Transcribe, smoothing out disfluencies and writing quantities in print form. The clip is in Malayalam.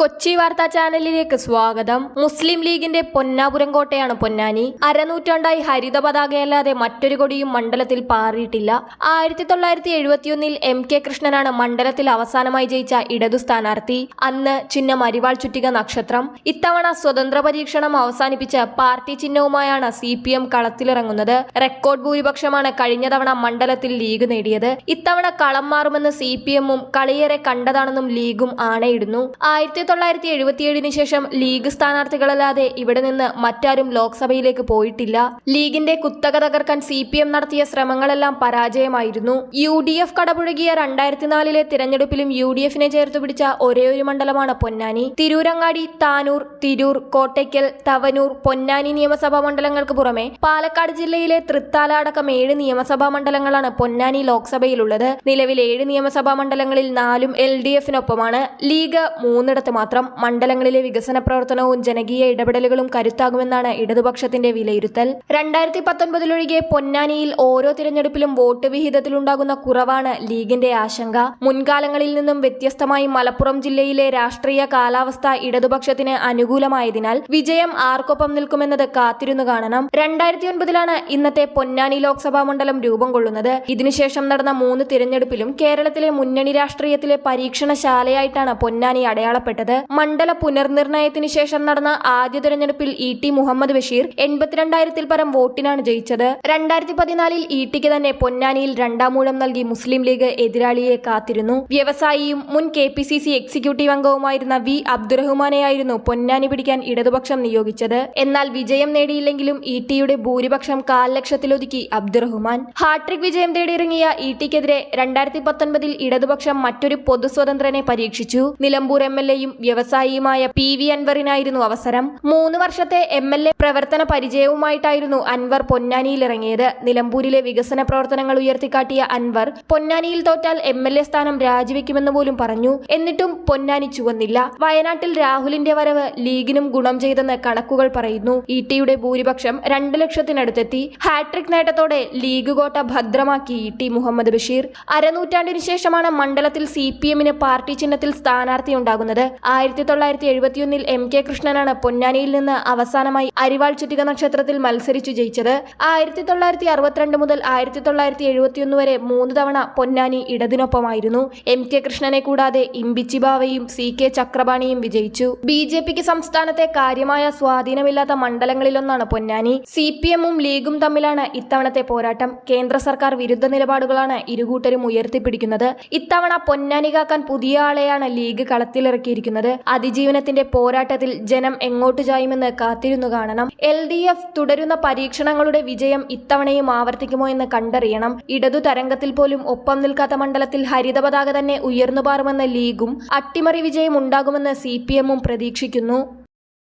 കൊച്ചി വാർത്താ ചാനലിലേക്ക് സ്വാഗതം. മുസ്ലിം ലീഗിന്റെ പൊന്നാപുരം കോട്ടയാണ് പൊന്നാനി. അരനൂറ്റാണ്ടായി ഹരിത പതാകയല്ലാതെ മറ്റൊരു കൊടിയും മണ്ഡലത്തിൽ പാറിയിട്ടില്ല. 1971 MK കൃഷ്ണനാണ് മണ്ഡലത്തിൽ അവസാനമായി ജയിച്ച ഇടതു സ്ഥാനാർത്ഥി. അന്ന് ചിഹ്നം അരിവാൾ ചുറ്റിക നക്ഷത്രം. ഇത്തവണ സ്വതന്ത്ര പരീക്ഷണം അവസാനിപ്പിച്ച് പാർട്ടി ചിഹ്നവുമായാണ് CPM കളത്തിലിറങ്ങുന്നത്. റെക്കോർഡ് ഭൂരിപക്ഷമാണ് കഴിഞ്ഞ തവണ മണ്ഡലത്തിൽ ലീഗ് നേടിയത്. ഇത്തവണ കളം മാറുമെന്ന് CPM-ഉം കളിയേറെ കണ്ടതാണെന്നും ലീഗും ആണയിടുന്നു. 1977 ശേഷം ലീഗ് സ്ഥാനാർത്ഥികളല്ലാതെ ഇവിടെ നിന്ന് മറ്റാരും ലോക്സഭയിലേക്ക് പോയിട്ടില്ല. ലീഗിന്റെ കുത്തക തകർക്കാൻ CPM നടത്തിയ ശ്രമങ്ങളെല്ലാം പരാജയമായിരുന്നു. UDF കടപുഴകിയ 2004 തിരഞ്ഞെടുപ്പിലും UDF-നെ ചേർത്തു പിടിച്ച ഒരേയൊരു മണ്ഡലമാണ് പൊന്നാനി. തിരൂരങ്ങാടി, താനൂർ, തിരൂർ, കോട്ടയ്ക്കൽ, തവനൂർ, പൊന്നാനി നിയമസഭാ മണ്ഡലങ്ങൾക്ക് പുറമെ പാലക്കാട് ജില്ലയിലെ തൃത്താല അടക്കം 7 നിയമസഭാ മണ്ഡലങ്ങളാണ് പൊന്നാനി ലോക്സഭയിലുള്ളത്. നിലവിൽ 7 നിയമസഭാ മണ്ഡലങ്ങളിൽ 4 LDF-നൊപ്പമാണ്. ലീഗ് 3 മാത്രം. മണ്ഡലങ്ങളിലെ വികസന പ്രവർത്തനവും ജനകീയ ഇടപെടലുകളും കരുത്താകുമെന്നാണ് ഇടതുപക്ഷത്തിന്റെ വിലയിരുത്തൽ. 2019 ഒഴികെ പൊന്നാനിയിൽ ഓരോ തിരഞ്ഞെടുപ്പിലും വോട്ട് വിഹിതത്തിലുണ്ടാകുന്ന കുറവാണ് ലീഗിന്റെ ആശങ്ക. മുൻകാലങ്ങളിൽ നിന്നും വ്യത്യസ്തമായി മലപ്പുറം ജില്ലയിലെ രാഷ്ട്രീയ കാലാവസ്ഥ ഇടതുപക്ഷത്തിന് അനുകൂലമായതിനാൽ വിജയം ആർക്കൊപ്പം നിൽക്കുമെന്നത് കാത്തിരുന്നു കാണണം. 2009 ഇന്നത്തെ പൊന്നാനി ലോക്സഭാ മണ്ഡലം രൂപം കൊള്ളുന്നത്. ഇതിനുശേഷം നടന്ന 3 തിരഞ്ഞെടുപ്പിലും കേരളത്തിലെ മുന്നണി രാഷ്ട്രീയത്തിലെ പരീക്ഷണശാലയായിട്ടാണ് പൊന്നാനി അടയാളപ്പെട്ടത്. മണ്ഡല പുനർനിർണയത്തിന് ശേഷം നടന്ന ആദ്യ തിരഞ്ഞെടുപ്പിൽ ET മുഹമ്മദ് ബഷീർ 82,000-ൽ പരം വോട്ടിനാണ് ജയിച്ചത്. 2014 ETക്ക് തന്നെ പൊന്നാനിയിൽ 2ാം ഊഴം നൽകി മുസ്ലിം ലീഗ് എതിരാളിയെ കാത്തിരുന്നു. വ്യവസായിയും മുൻ KPCC എക്സിക്യൂട്ടീവ് അംഗവുമായിരുന്ന V അബ്ദുറഹ്മാനെയായിരുന്നു പൊന്നാനി പിടിക്കാൻ ഇടതുപക്ഷം നിയോഗിച്ചത്. എന്നാൽ വിജയം നേടിയില്ലെങ്കിലും ETയുടെ ഭൂരിപക്ഷം 1,00,000-ത്തിലൊതുക്കി അബ്ദുറഹ്മാൻ. ഹാട്രിക് വിജയം തേടിയിറങ്ങിയ ETക്കെതിരെ 2019 ഇടതുപക്ഷം മറ്റൊരു പൊതു സ്വതന്ത്രനെ പരീക്ഷിച്ചു. നിലമ്പൂർ MLA-യും വ്യവസായിയുമായ PV അൻവറിനായിരുന്നു അവസരം. 3 വർഷത്തെ MLA പ്രവർത്തന പരിചയവുമായിട്ടായിരുന്നു അൻവർ പൊന്നാനിയിൽ ഇറങ്ങിയത്. നിലമ്പൂരിലെ വികസന പ്രവർത്തനങ്ങൾ ഉയർത്തിക്കാട്ടിയ അൻവർ പൊന്നാനിയിൽ തോറ്റാൽ MLA സ്ഥാനം രാജിവെക്കുമെന്ന് പോലും പറഞ്ഞു. എന്നിട്ടും പൊന്നാനി ചുവന്നില്ല. വയനാട്ടിൽ രാഹുലിന്റെ വരവ് ലീഗിനും ഗുണം ചെയ്തെന്ന് കണക്കുകൾ പറയുന്നു. ETയുടെ ഭൂരിപക്ഷം 2,00,000-നടുത്തെത്തി. ഹാട്രിക് നേട്ടത്തോടെ ലീഗ് കോട്ട ഭദ്രമാക്കി ET മുഹമ്മദ് ബഷീർ. അരനൂറ്റാണ്ടിനു ശേഷമാണ് മണ്ഡലത്തിൽ CPM-ന് പാർട്ടി ചിഹ്നത്തിൽ സ്ഥാനാർത്ഥി ഉണ്ടാകുന്നത്. 1971 MK കൃഷ്ണനാണ് പൊന്നാനിയിൽ നിന്ന് അവസാനമായി അരിവാൾ ചുറ്റിക നക്ഷത്രത്തിൽ മത്സരിച്ചു ജയിച്ചത്. 1962 മുതൽ 1971 വരെ 3 തവണ പൊന്നാനി ഇടതിനൊപ്പമായിരുന്നു. MK കൃഷ്ണനെ കൂടാതെ ഇമ്പിച്ചി ബാവയും CK ചക്രപാണിയും വിജയിച്ചു. BJPക്ക് സംസ്ഥാനത്തെ കാര്യമായ സ്വാധീനമില്ലാത്ത മണ്ഡലങ്ങളിലൊന്നാണ് പൊന്നാനി. CPM-ഉം ലീഗും തമ്മിലാണ് ഇത്തവണത്തെ പോരാട്ടം. കേന്ദ്ര സർക്കാർ വിരുദ്ധ നിലപാടുകളാണ് ഇരുകൂട്ടരും ഉയർത്തിപ്പിടിക്കുന്നത്. ഇത്തവണ പൊന്നാനി കാക്കാൻ പുതിയ ആളെയാണ് ലീഗ് കളത്തിലിറക്കിയിരിക്കുന്നത്. അതിജീവനത്തിന്റെ പോരാട്ടത്തിൽ ജനം എങ്ങോട്ട് ചായുമെന്ന് കാത്തിരുന്നു കാണണം. LDF തുടരുന്ന പരീക്ഷണങ്ങളുടെ വിജയം ഇത്തവണയും ആവർത്തിക്കുമോ എന്ന് കണ്ടറിയണം. ഇടതു തരംഗത്തിൽ പോലും ഒപ്പം നിൽക്കാത്ത മണ്ഡലത്തിൽ ഹരിത പതാക തന്നെ ഉയർന്നു പാറുമെന്ന ലീഗും അട്ടിമറി വിജയം ഉണ്ടാകുമെന്ന് CPM-ഉം പ്രതീക്ഷിക്കുന്നു.